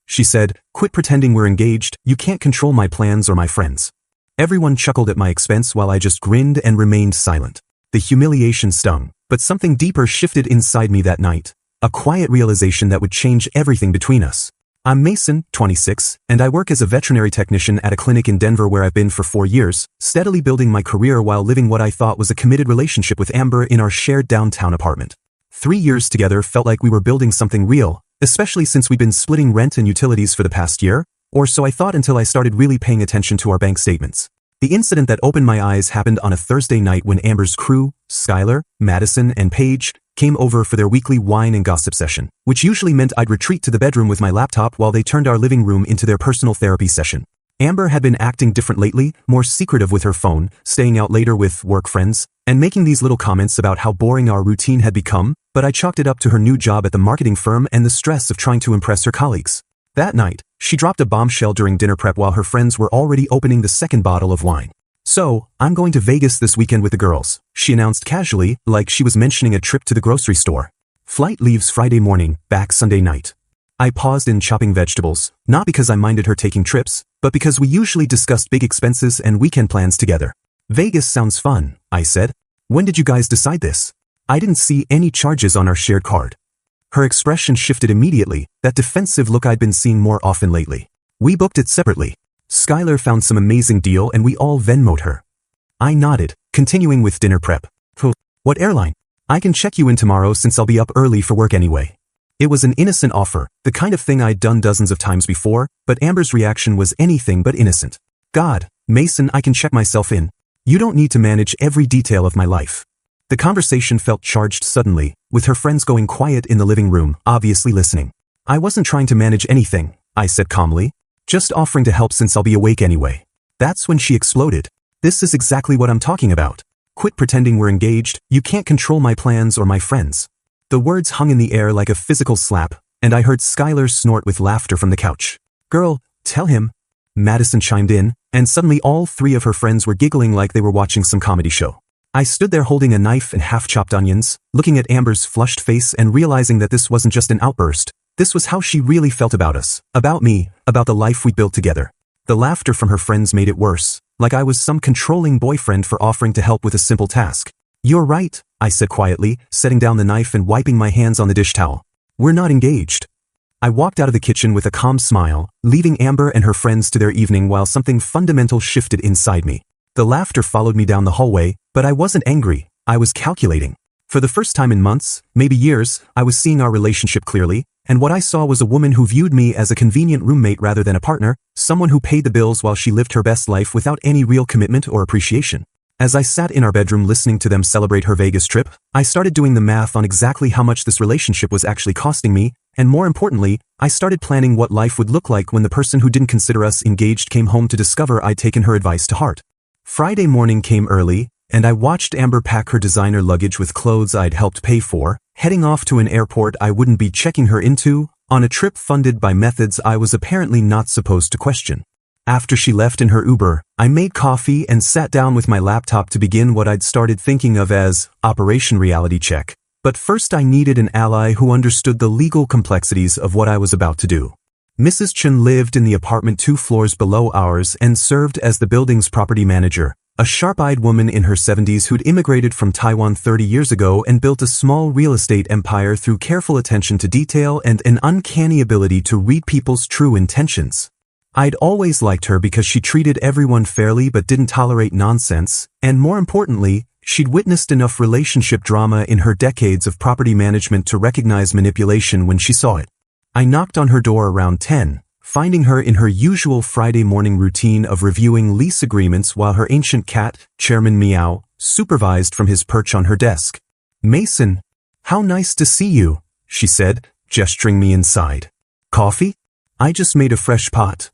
she said. "Quit pretending we're engaged, you can't control my plans or my friends." Everyone chuckled at my expense while I just grinned and remained silent. The humiliation stung, but something deeper shifted inside me that night. A quiet realization that would change everything between us. I'm Mason, 26, and I work as a veterinary technician at a clinic in Denver where I've been for 4 years, steadily building my career while living what I thought was a committed relationship with Amber in our shared downtown apartment. 3 years together felt like we were building something real, especially since we'd been splitting rent and utilities for the past year, or so I thought until I started really paying attention to our bank statements. The incident that opened my eyes happened on a Thursday night when Amber's crew, Skylar, Madison, and Paige, came over for their weekly wine and gossip session, which usually meant I'd retreat to the bedroom with my laptop while they turned our living room into their personal therapy session. Amber had been acting different lately, more secretive with her phone, staying out later with work friends, and making these little comments about how boring our routine had become, but I chalked it up to her new job at the marketing firm and the stress of trying to impress her colleagues. That night, she dropped a bombshell during dinner prep while her friends were already opening the second bottle of wine. "So, I'm going to Vegas this weekend with the girls," she announced casually, like she was mentioning a trip to the grocery store. "Flight leaves Friday morning, back Sunday night." I paused in chopping vegetables, not because I minded her taking trips, but because we usually discussed big expenses and weekend plans together. "Vegas sounds fun," I said. "When did you guys decide this? I didn't see any charges on our shared card." Her expression shifted immediately, that defensive look I'd been seeing more often lately. "We booked it separately. Skylar found some amazing deal and we all Venmo'd her." I nodded, continuing with dinner prep. "What airline? I can check you in tomorrow since I'll be up early for work anyway." It was an innocent offer, the kind of thing I'd done dozens of times before, but Amber's reaction was anything but innocent. "God, Mason, I can check myself in. You don't need to manage every detail of my life." The conversation felt charged suddenly, with her friends going quiet in the living room, obviously listening. "I wasn't trying to manage anything," I said calmly. "Just offering to help since I'll be awake anyway." That's when she exploded. "This is exactly what I'm talking about. Quit pretending we're engaged, you can't control my plans or my friends." The words hung in the air like a physical slap, and I heard Skylar snort with laughter from the couch. "Girl, tell him." Madison chimed in, and suddenly all 3 of her friends were giggling like they were watching some comedy show. I stood there holding a knife and half-chopped onions, looking at Amber's flushed face and realizing that this wasn't just an outburst. This was how she really felt about us, about me, about the life we built together. The laughter from her friends made it worse, like I was some controlling boyfriend for offering to help with a simple task. "You're right," I said quietly, setting down the knife and wiping my hands on the dish towel. "We're not engaged." I walked out of the kitchen with a calm smile, leaving Amber and her friends to their evening while something fundamental shifted inside me. The laughter followed me down the hallway, but I wasn't angry, I was calculating. For the first time in months, maybe years, I was seeing our relationship clearly, and what I saw was a woman who viewed me as a convenient roommate rather than a partner, someone who paid the bills while she lived her best life without any real commitment or appreciation. As I sat in our bedroom listening to them celebrate her Vegas trip, I started doing the math on exactly how much this relationship was actually costing me, and more importantly, I started planning what life would look like when the person who didn't consider us engaged came home to discover I'd taken her advice to heart. Friday morning came early, and I watched Amber pack her designer luggage with clothes I'd helped pay for, heading off to an airport I wouldn't be checking her into, on a trip funded by methods I was apparently not supposed to question. After she left in her Uber, I made coffee and sat down with my laptop to begin what I'd started thinking of as Operation Reality Check. But first I needed an ally who understood the legal complexities of what I was about to do. Mrs. Chen lived in the apartment 2 floors below ours and served as the building's property manager, a sharp-eyed woman in her 70s who'd immigrated from Taiwan 30 years ago and built a small real estate empire through careful attention to detail and an uncanny ability to read people's true intentions. I'd always liked her because she treated everyone fairly but didn't tolerate nonsense, and more importantly, she'd witnessed enough relationship drama in her decades of property management to recognize manipulation when she saw it. I knocked on her door around 10, finding her in her usual Friday morning routine of reviewing lease agreements while her ancient cat, Chairman Meow, supervised from his perch on her desk. "Mason, how nice to see you," she said, gesturing me inside. "Coffee? I just made a fresh pot."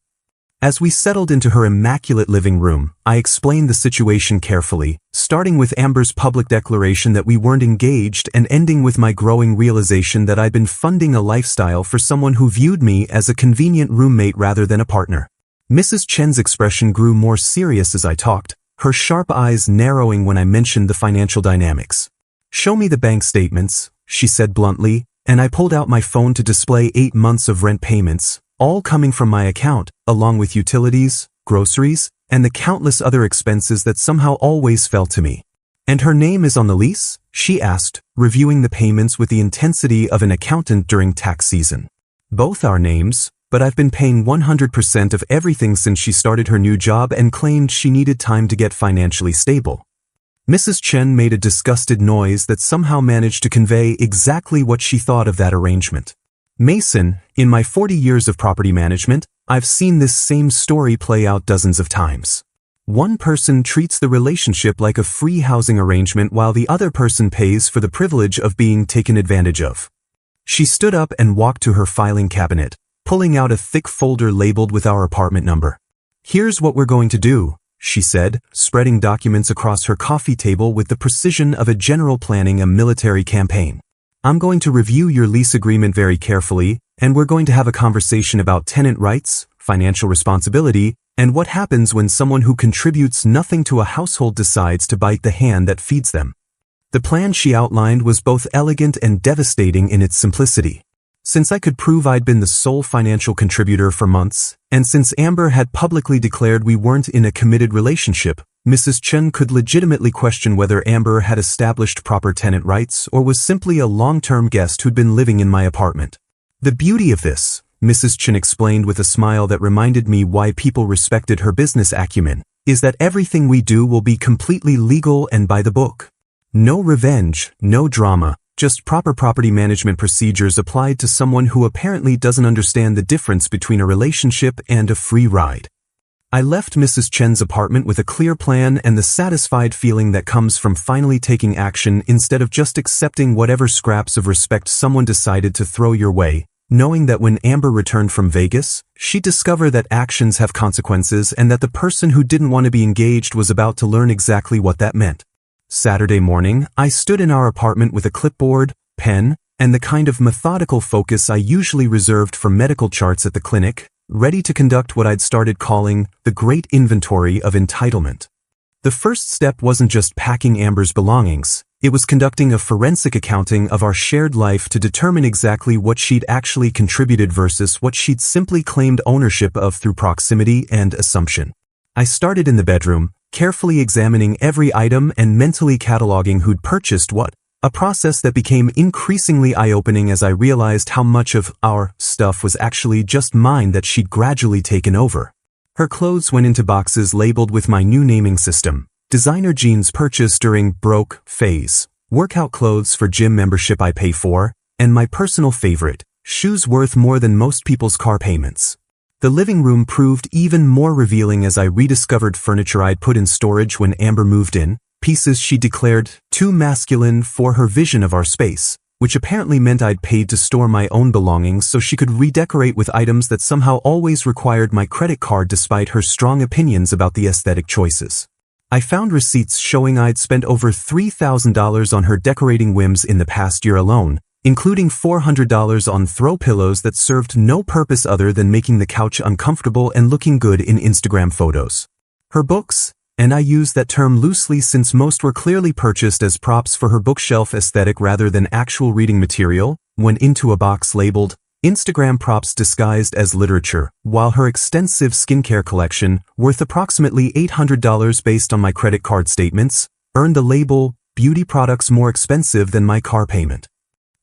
As we settled into her immaculate living room, I explained the situation carefully, starting with Amber's public declaration that we weren't engaged and ending with my growing realization that I'd been funding a lifestyle for someone who viewed me as a convenient roommate rather than a partner. Mrs. Chen's expression grew more serious as I talked, her sharp eyes narrowing when I mentioned the financial dynamics. "Show me the bank statements," she said bluntly, and I pulled out my phone to display 8 months of rent payments, all coming from my account, along with utilities, groceries, and the countless other expenses that somehow always fell to me. "And her name is on the lease?" she asked, reviewing the payments with the intensity of an accountant during tax season. "Both our names, but I've been paying 100% of everything since she started her new job and claimed she needed time to get financially stable." Mrs. Chen made a disgusted noise that somehow managed to convey exactly what she thought of that arrangement. "Mason, in my 40 years of property management, I've seen this same story play out dozens of times. One person treats the relationship like a free housing arrangement while the other person pays for the privilege of being taken advantage of." She stood up and walked to her filing cabinet, pulling out a thick folder labeled with our apartment number. "Here's what we're going to do," she said, spreading documents across her coffee table with the precision of a general planning a military campaign. "I'm going to review your lease agreement very carefully, and we're going to have a conversation about tenant rights, financial responsibility, and what happens when someone who contributes nothing to a household decides to bite the hand that feeds them." The plan she outlined was both elegant and devastating in its simplicity. Since I could prove I'd been the sole financial contributor for months, and since Amber had publicly declared we weren't in a committed relationship, Mrs. Chen could legitimately question whether Amber had established proper tenant rights or was simply a long-term guest who'd been living in my apartment. "The beauty of this," Mrs. Chen explained with a smile that reminded me why people respected her business acumen, "is that everything we do will be completely legal and by the book. No revenge, no drama, just proper property management procedures applied to someone who apparently doesn't understand the difference between a relationship and a free ride." I left Mrs. Chen's apartment with a clear plan and the satisfied feeling that comes from finally taking action instead of just accepting whatever scraps of respect someone decided to throw your way, knowing that when Amber returned from Vegas, she'd discover that actions have consequences and that the person who didn't want to be engaged was about to learn exactly what that meant. Saturday morning, I stood in our apartment with a clipboard, pen, and the kind of methodical focus I usually reserved for medical charts at the clinic, ready to conduct what I'd started calling the Great Inventory of Entitlement. The first step wasn't just packing Amber's belongings, it was conducting a forensic accounting of our shared life to determine exactly what she'd actually contributed versus what she'd simply claimed ownership of through proximity and assumption. I started in the bedroom, carefully examining every item and mentally cataloging who'd purchased what, a process that became increasingly eye-opening as I realized how much of our stuff was actually just mine that she'd gradually taken over. Her clothes went into boxes labeled with my new naming system: designer jeans purchased during broke phase, workout clothes for gym membership I pay for, and my personal favorite, shoes worth more than most people's car payments. The living room proved even more revealing as I rediscovered furniture I'd put in storage when Amber moved in, pieces she declared too masculine for her vision of our space, which apparently meant I'd paid to store my own belongings so she could redecorate with items that somehow always required my credit card despite her strong opinions about the aesthetic choices. I found receipts showing I'd spent over $3,000 on her decorating whims in the past year alone, including $400 on throw pillows that served no purpose other than making the couch uncomfortable and looking good in Instagram photos. Her books, and I use that term loosely since most were clearly purchased as props for her bookshelf aesthetic rather than actual reading material, went into a box labeled Instagram props disguised as literature, while her extensive skincare collection, worth approximately $800 based on my credit card statements, earned the label Beauty Products More Expensive Than My Car Payment.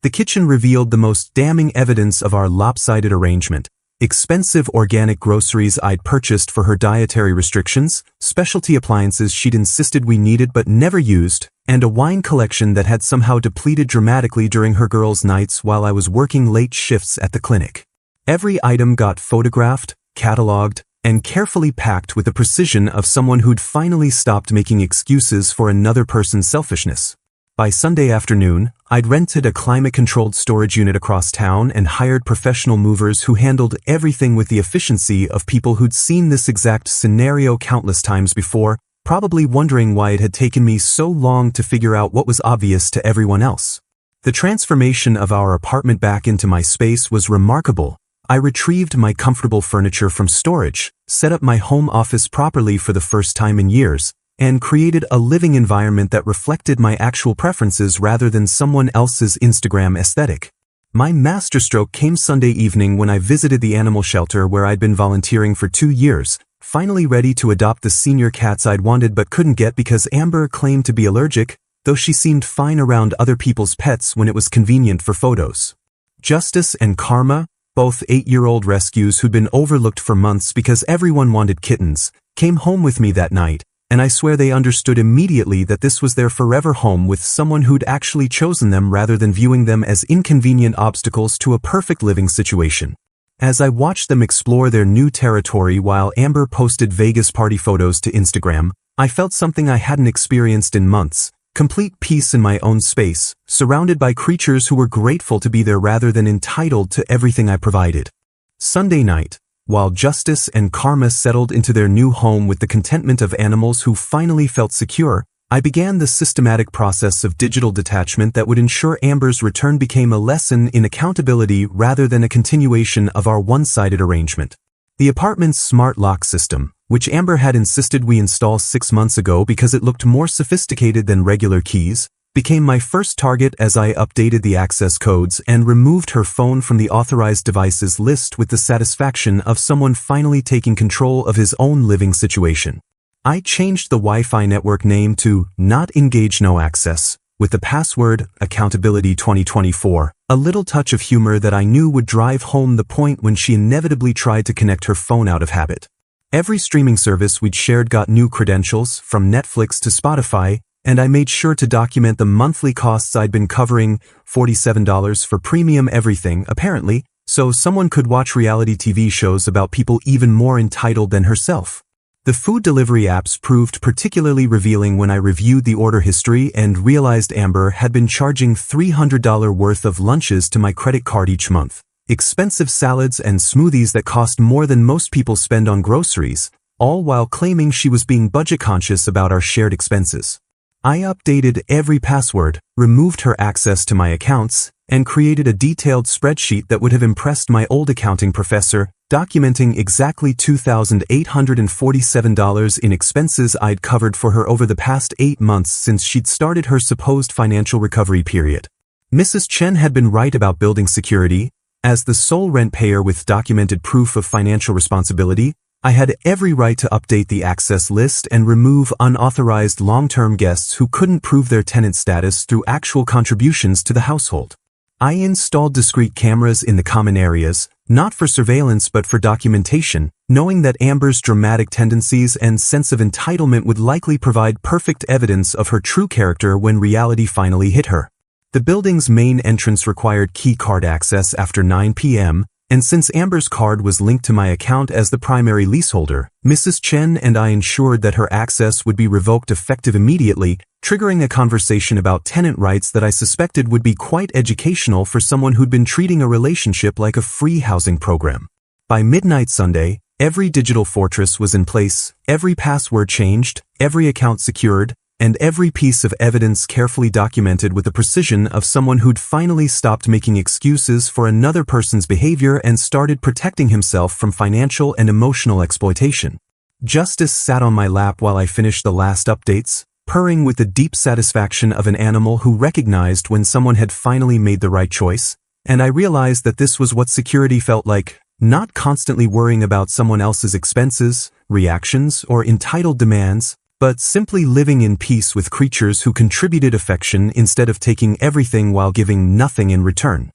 The kitchen revealed the most damning evidence of our lopsided arrangement: expensive organic groceries I'd purchased for her dietary restrictions, specialty appliances she'd insisted we needed but never used, and a wine collection that had somehow depleted dramatically during her girls' nights while I was working late shifts at the clinic. Every item got photographed, cataloged, and carefully packed with the precision of someone who'd finally stopped making excuses for another person's selfishness. By Sunday afternoon, I'd rented a climate-controlled storage unit across town and hired professional movers who handled everything with the efficiency of people who'd seen this exact scenario countless times before, probably wondering why it had taken me so long to figure out what was obvious to everyone else. The transformation of our apartment back into my space was remarkable. I retrieved my comfortable furniture from storage, set up my home office properly for the first time in years, and created a living environment that reflected my actual preferences rather than someone else's Instagram aesthetic. My masterstroke came Sunday evening when I visited the animal shelter where I'd been volunteering for 2 years, finally ready to adopt the senior cats I'd wanted but couldn't get because Amber claimed to be allergic, though she seemed fine around other people's pets when it was convenient for photos. Justice and Karma, both 8-year-old rescues who'd been overlooked for months because everyone wanted kittens, came home with me that night, and I swear they understood immediately that this was their forever home with someone who'd actually chosen them rather than viewing them as inconvenient obstacles to a perfect living situation. As I watched them explore their new territory while Amber posted Vegas party photos to Instagram, I felt something I hadn't experienced in months, complete peace in my own space, surrounded by creatures who were grateful to be there rather than entitled to everything I provided. Sunday night, while Justice and Karma settled into their new home with the contentment of animals who finally felt secure, I began the systematic process of digital detachment that would ensure Amber's return became a lesson in accountability rather than a continuation of our one-sided arrangement. The apartment's smart lock system, which Amber had insisted we install 6 months ago because it looked more sophisticated than regular keys, became my first target as I updated the access codes and removed her phone from the authorized devices list with the satisfaction of someone finally taking control of his own living situation. I changed the Wi-Fi network name to Not Engage No Access, with the password Accountability 2024, a little touch of humor that I knew would drive home the point when she inevitably tried to connect her phone out of habit. Every streaming service we'd shared got new credentials, from Netflix to Spotify, and I made sure to document the monthly costs I'd been covering, $47 for premium everything, apparently, so someone could watch reality TV shows about people even more entitled than herself. The food delivery apps proved particularly revealing when I reviewed the order history and realized Amber had been charging $300 worth of lunches to my credit card each month. Expensive salads and smoothies that cost more than most people spend on groceries, all while claiming she was being budget conscious about our shared expenses. I updated every password, removed her access to my accounts, and created a detailed spreadsheet that would have impressed my old accounting professor, documenting exactly $2,847 in expenses I'd covered for her over the past 8 months since she'd started her supposed financial recovery period. Mrs. Chen had been right about building security. As the sole rent payer with documented proof of financial responsibility, I had every right to update the access list and remove unauthorized long-term guests who couldn't prove their tenant status through actual contributions to the household. I installed discrete cameras in the common areas, not for surveillance but for documentation, knowing that Amber's dramatic tendencies and sense of entitlement would likely provide perfect evidence of her true character when reality finally hit her. The building's main entrance required key card access after 9 p.m., and since Amber's card was linked to my account as the primary leaseholder, Mrs. Chen and I ensured that her access would be revoked effective immediately, triggering a conversation about tenant rights that I suspected would be quite educational for someone who'd been treating a relationship like a free housing program. By midnight Sunday, every digital fortress was in place, every password changed, every account secured, and every piece of evidence carefully documented with the precision of someone who'd finally stopped making excuses for another person's behavior and started protecting himself from financial and emotional exploitation. Justice sat on my lap while I finished the last updates, purring with the deep satisfaction of an animal who recognized when someone had finally made the right choice, and I realized that this was what security felt like, not constantly worrying about someone else's expenses, reactions, or entitled demands, but simply living in peace with creatures who contributed affection instead of taking everything while giving nothing in return.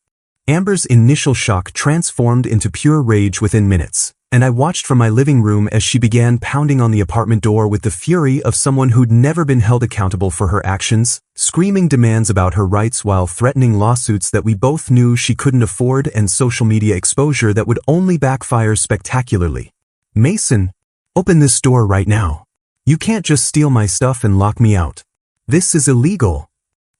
Amber's initial shock transformed into pure rage within minutes, and I watched from my living room as she began pounding on the apartment door with the fury of someone who'd never been held accountable for her actions, screaming demands about her rights while threatening lawsuits that we both knew she couldn't afford and social media exposure that would only backfire spectacularly. "Mason, open this door right now. You can't just steal my stuff and lock me out. This is illegal."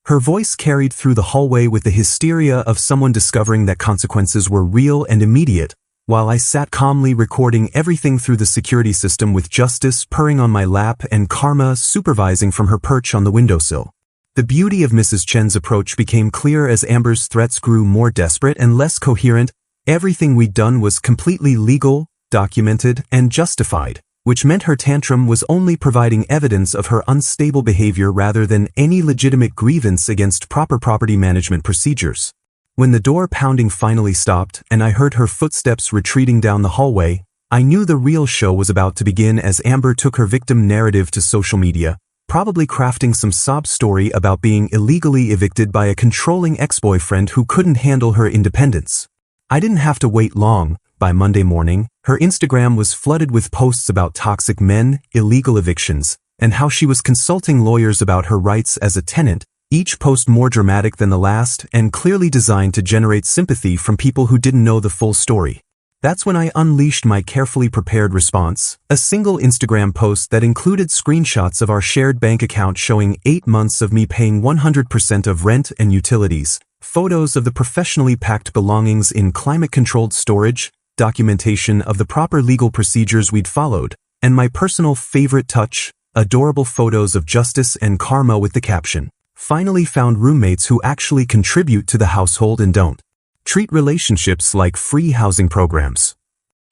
Her voice carried through the hallway with the hysteria of someone discovering that consequences were real and immediate, while I sat calmly recording everything through the security system with Justice purring on my lap and Karma supervising from her perch on the windowsill. The beauty of Mrs. Chen's approach became clear as Amber's threats grew more desperate and less coherent. Everything we'd done was completely legal, documented, and justified, which meant her tantrum was only providing evidence of her unstable behavior rather than any legitimate grievance against proper property management procedures. When the door pounding finally stopped and I heard her footsteps retreating down the hallway, I knew the real show was about to begin as Amber took her victim narrative to social media, probably crafting some sob story about being illegally evicted by a controlling ex-boyfriend who couldn't handle her independence. I didn't have to wait long. By Monday morning, her Instagram was flooded with posts about toxic men, illegal evictions, and how she was consulting lawyers about her rights as a tenant, each post more dramatic than the last and clearly designed to generate sympathy from people who didn't know the full story. That's when I unleashed my carefully prepared response, a single Instagram post that included screenshots of our shared bank account showing 8 months of me paying 100% of rent and utilities, photos of the professionally packed belongings in climate-controlled storage, documentation of the proper legal procedures we'd followed, and my personal favorite touch, adorable photos of Justice and Karma with the caption, "Finally found roommates who actually contribute to the household and don't treat relationships like free housing programs."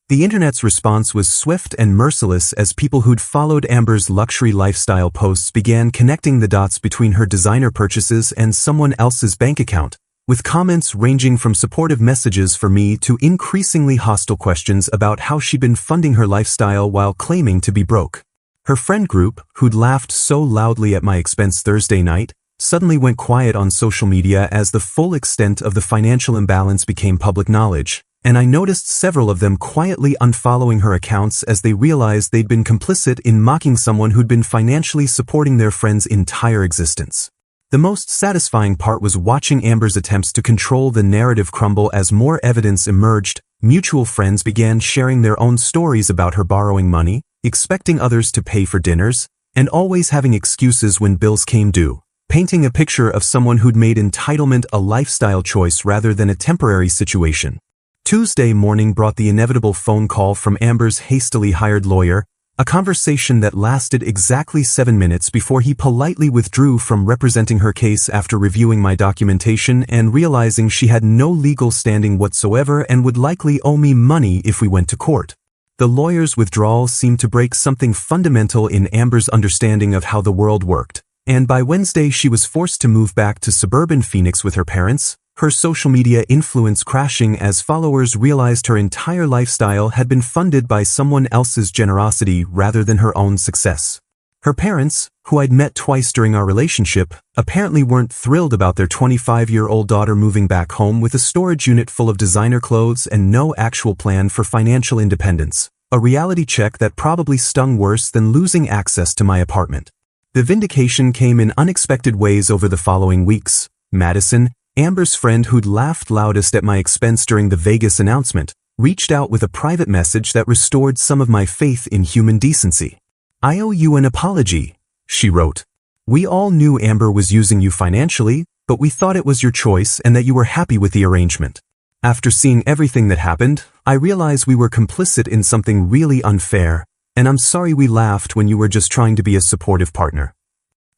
The internet's response was swift and merciless as people who'd followed Amber's luxury lifestyle posts began connecting the dots between her designer purchases and someone else's bank account, with comments ranging from supportive messages for me to increasingly hostile questions about how she'd been funding her lifestyle while claiming to be broke. Her friend group, who'd laughed so loudly at my expense Thursday night, suddenly went quiet on social media as the full extent of the financial imbalance became public knowledge, and I noticed several of them quietly unfollowing her accounts as they realized they'd been complicit in mocking someone who'd been financially supporting their friend's entire existence. The most satisfying part was watching Amber's attempts to control the narrative crumble as more evidence emerged. Mutual friends began sharing their own stories about her borrowing money, expecting others to pay for dinners, and always having excuses when bills came due, painting a picture of someone who'd made entitlement a lifestyle choice rather than a temporary situation. Tuesday morning brought the inevitable phone call from Amber's hastily hired lawyer, a conversation that lasted exactly 7 minutes before he politely withdrew from representing her case after reviewing my documentation and realizing she had no legal standing whatsoever and would likely owe me money if we went to court. The lawyer's withdrawal seemed to break something fundamental in Amber's understanding of how the world worked, and by Wednesday she was forced to move back to suburban Phoenix with her parents, her social media influence crashing as followers realized her entire lifestyle had been funded by someone else's generosity rather than her own success. Her parents, who I'd met twice during our relationship, apparently weren't thrilled about their 25-year-old daughter moving back home with a storage unit full of designer clothes and no actual plan for financial independence, a reality check that probably stung worse than losing access to my apartment. The vindication came in unexpected ways over the following weeks. Madison, Amber's friend who'd laughed loudest at my expense during the Vegas announcement, reached out with a private message that restored some of my faith in human decency. "I owe you an apology," she wrote. "We all knew Amber was using you financially, but we thought it was your choice and that you were happy with the arrangement. After seeing everything that happened, I realized we were complicit in something really unfair, and I'm sorry we laughed when you were just trying to be a supportive partner."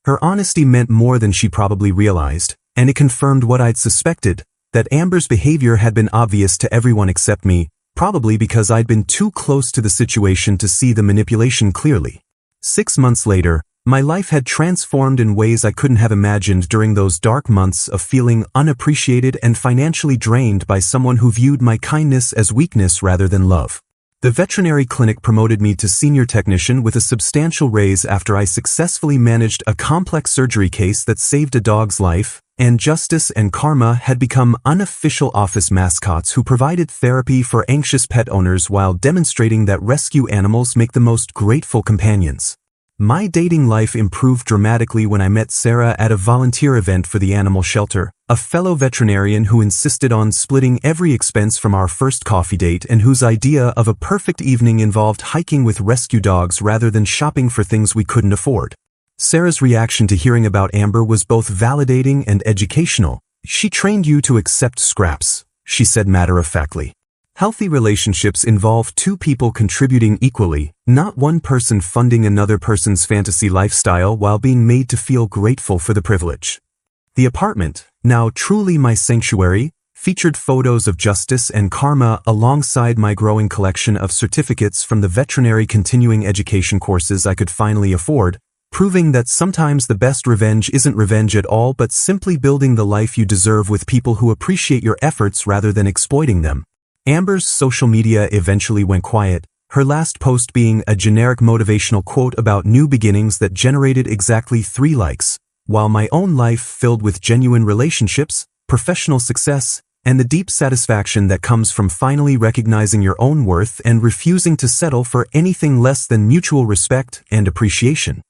Her honesty meant more than she probably realized, and it confirmed what I'd suspected, that Amber's behavior had been obvious to everyone except me, probably because I'd been too close to the situation to see the manipulation clearly. 6 months later, my life had transformed in ways I couldn't have imagined during those dark months of feeling unappreciated and financially drained by someone who viewed my kindness as weakness rather than love. The veterinary clinic promoted me to senior technician with a substantial raise after I successfully managed a complex surgery case that saved a dog's life, and Justice and Karma had become unofficial office mascots who provided therapy for anxious pet owners while demonstrating that rescue animals make the most grateful companions. My dating life improved dramatically when I met Sarah at a volunteer event for the animal shelter, a fellow veterinarian who insisted on splitting every expense from our first coffee date and whose idea of a perfect evening involved hiking with rescue dogs rather than shopping for things we couldn't afford. Sarah's reaction to hearing about Amber was both validating and educational. "She trained you to accept scraps," she said matter-of-factly. Healthy relationships involve two people contributing equally, not one person funding another person's fantasy lifestyle while being made to feel grateful for the privilege. The apartment, now truly my sanctuary, featured photos of Justice and Karma alongside my growing collection of certificates from the veterinary continuing education courses I could finally afford, proving that sometimes the best revenge isn't revenge at all but simply building the life you deserve with people who appreciate your efforts rather than exploiting them. Amber's social media eventually went quiet, her last post being a generic motivational quote about new beginnings that generated exactly 3 likes, while my own life filled with genuine relationships, professional success, and the deep satisfaction that comes from finally recognizing your own worth and refusing to settle for anything less than mutual respect and appreciation.